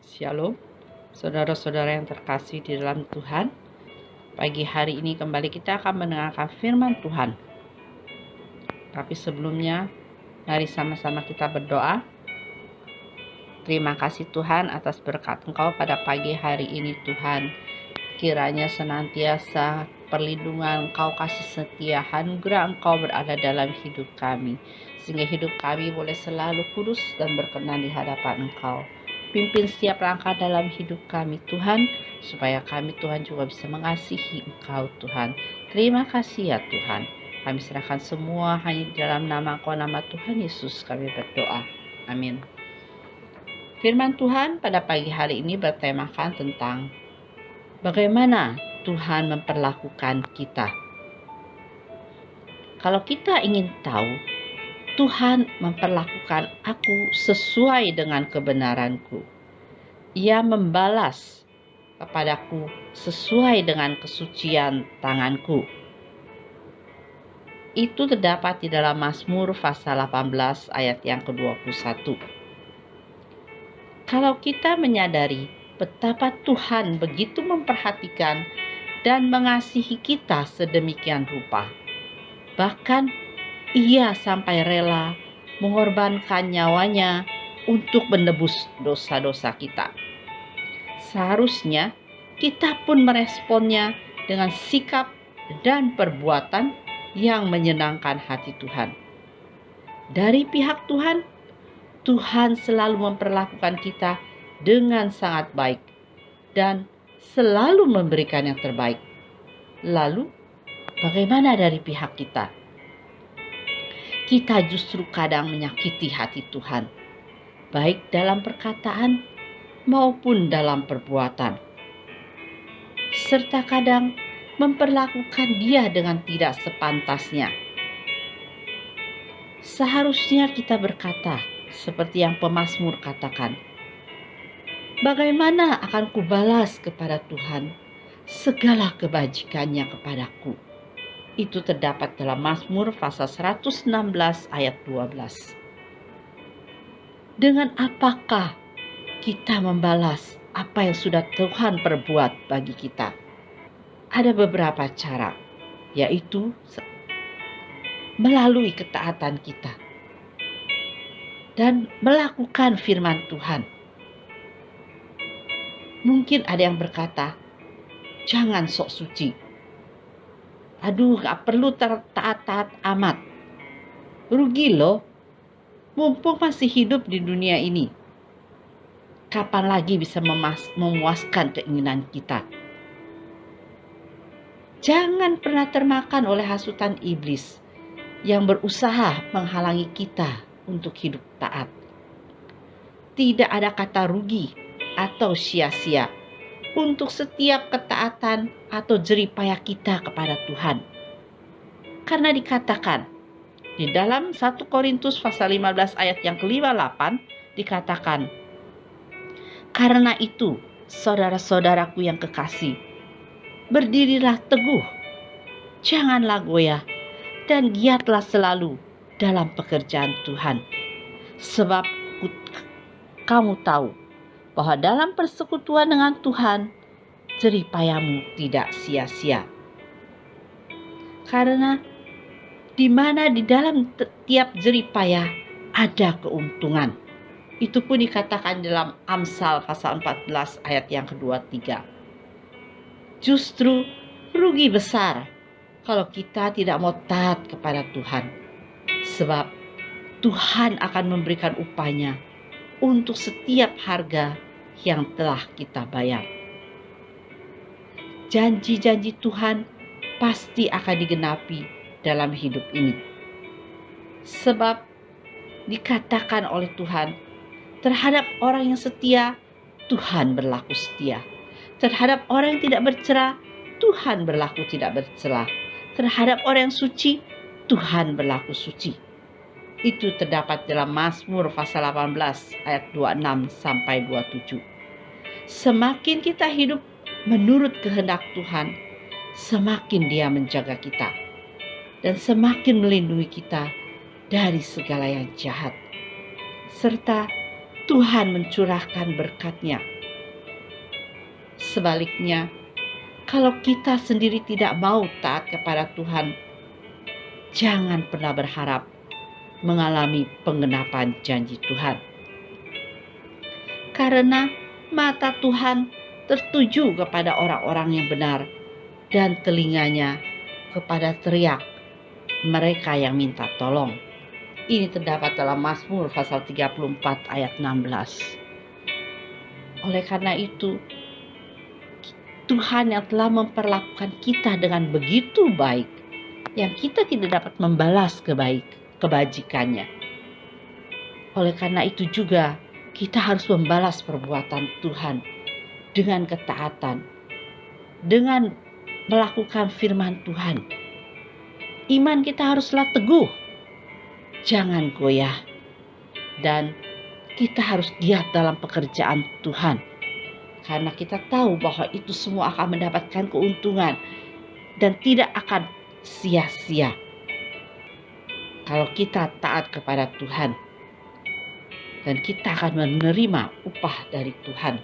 Shalom, saudara-saudara yang terkasih di dalam Tuhan. Pagi hari ini kembali kita akan mendengarkan firman Tuhan. Tapi sebelumnya, mari sama-sama kita berdoa. Terima kasih Tuhan atas berkat Engkau pada pagi hari ini Tuhan. Kiranya senantiasa perlindungan Engkau, kasih setia, anugerah Engkau berada dalam hidup kami. Sehingga hidup kami boleh selalu kudus dan berkenan di hadapan Engkau. Pimpin setiap langkah dalam hidup kami Tuhan, supaya kami Tuhan juga bisa mengasihi Engkau Tuhan. Terima kasih ya Tuhan. Kami serahkan semua hanya di dalam nama Engkau, nama Tuhan Yesus kami berdoa. Amin. Firman Tuhan pada pagi hari ini bertemakan tentang bagaimana Tuhan memperlakukan kita. Kalau kita ingin tahu, Tuhan memperlakukan aku sesuai dengan kebenaranku. Ia membalas kepadaku sesuai dengan kesucian tanganku. Itu terdapat di dalam Mazmur pasal 18 ayat yang ke-21. Kalau kita menyadari betapa Tuhan begitu memperhatikan dan mengasihi kita sedemikian rupa, bahkan Ia sampai rela mengorbankan nyawanya untuk menebus dosa-dosa kita. Seharusnya kita pun meresponnya dengan sikap dan perbuatan yang menyenangkan hati Tuhan. Dari pihak Tuhan, Tuhan selalu memperlakukan kita dengan sangat baik dan selalu memberikan yang terbaik. Lalu, bagaimana dari pihak kita? Kita justru kadang menyakiti hati Tuhan, baik dalam perkataan maupun dalam perbuatan. Serta kadang memperlakukan Dia dengan tidak sepantasnya. Seharusnya kita berkata, seperti yang pemazmur katakan, bagaimana akan kubalas kepada Tuhan segala kebajikannya kepadaku? Itu terdapat dalam Mazmur pasal 116 ayat 12. Dengan apakah kita membalas apa yang sudah Tuhan perbuat bagi kita? Ada beberapa cara, yaitu melalui ketaatan kita dan melakukan firman Tuhan. Mungkin ada yang berkata, jangan sok suci. Aduh, gak perlu taat-taat amat. Rugi loh, mumpung masih hidup di dunia ini. Kapan lagi bisa memuaskan keinginan kita? Jangan pernah termakan oleh hasutan iblis yang berusaha menghalangi kita untuk hidup taat. Tidak ada kata rugi atau sia-sia untuk setiap ketaatan atau jeripaya kita kepada Tuhan. Karena dikatakan di dalam 1 Korintus pasal 15 ayat yang ke-58 dikatakan, karena itu saudara-saudaraku yang kekasih, berdirilah teguh, janganlah goyah, dan giatlah selalu dalam pekerjaan Tuhan. Sebab kamu tahu bahwa dalam persekutuan dengan Tuhan, jeripayamu tidak sia-sia. Karena di mana di dalam tiap jeripaya ada keuntungan. Itu pun dikatakan dalam Amsal pasal 14 ayat yang ke-23. Justru rugi besar kalau kita tidak mau taat kepada Tuhan. Sebab Tuhan akan memberikan upahnya untuk setiap harga yang telah kita bayar. Janji-janji Tuhan pasti akan digenapi dalam hidup ini. Sebab dikatakan oleh Tuhan, terhadap orang yang setia, Tuhan berlaku setia. Terhadap orang yang tidak bercela, Tuhan berlaku tidak bercela. Terhadap orang yang suci, Tuhan berlaku suci. Itu terdapat dalam Mazmur pasal 18 ayat 26 sampai 27. Semakin kita hidup menurut kehendak Tuhan, semakin Dia menjaga kita dan semakin melindungi kita dari segala yang jahat. Serta Tuhan mencurahkan berkat-Nya Sebaliknya, kalau kita sendiri tidak mau taat kepada Tuhan, jangan pernah berharap mengalami penggenapan janji Tuhan. Karena mata Tuhan tertuju kepada orang-orang yang benar dan telinganya kepada teriak mereka yang minta tolong. Ini terdapat dalam Mazmur pasal 34 ayat 16. Oleh karena itu, Tuhan yang telah memperlakukan kita dengan begitu baik, yang kita tidak dapat membalas kebajikannya. Oleh karena itu juga kita harus membalas perbuatan Tuhan dengan ketaatan, dengan melakukan firman Tuhan. Iman kita haruslah teguh, jangan goyah, dan kita harus giat dalam pekerjaan Tuhan, karena kita tahu bahwa itu semua akan mendapatkan keuntungan dan tidak akan sia-sia kalau kita taat kepada Tuhan, dan kita akan menerima upah dari Tuhan.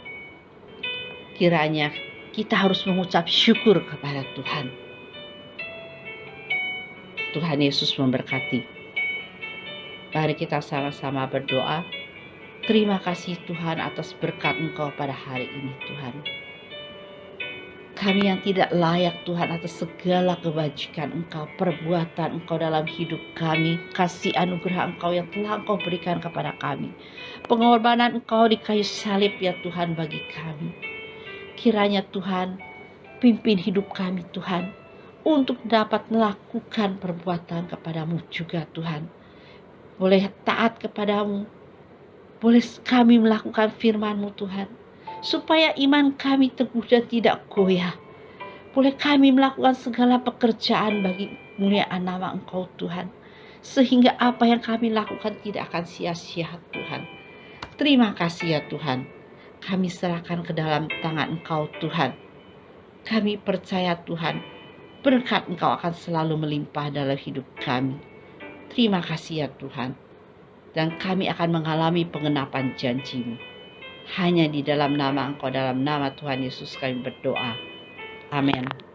Kiranya kita harus mengucap syukur kepada Tuhan. Tuhan Yesus memberkati. Mari kita sama-sama berdoa. Terima kasih Tuhan atas berkat Engkau pada hari ini Tuhan. Kami yang tidak layak Tuhan atas segala kebajikan Engkau, perbuatan Engkau dalam hidup kami, kasih anugerah Engkau yang telah Engkau berikan kepada kami. Pengorbanan Engkau di kayu salib ya Tuhan bagi kami. Kiranya Tuhan pimpin hidup kami Tuhan untuk dapat melakukan perbuatan kepadamu juga Tuhan. Boleh taat kepadamu, boleh kami melakukan firman-Mu Tuhan, supaya iman kami teguh dan tidak goyah. Boleh kami melakukan segala pekerjaan bagi kemuliaan nama Engkau Tuhan, sehingga apa yang kami lakukan tidak akan sia-sia Tuhan. Terima kasih ya Tuhan, kami serahkan ke dalam tangan Engkau Tuhan. Kami percaya Tuhan, berkat Engkau akan selalu melimpah dalam hidup kami. Terima kasih ya Tuhan, dan kami akan mengalami pengenapan janji-Mu. Hanya di dalam nama Engkau, dalam nama Tuhan Yesus kami berdoa. Amin.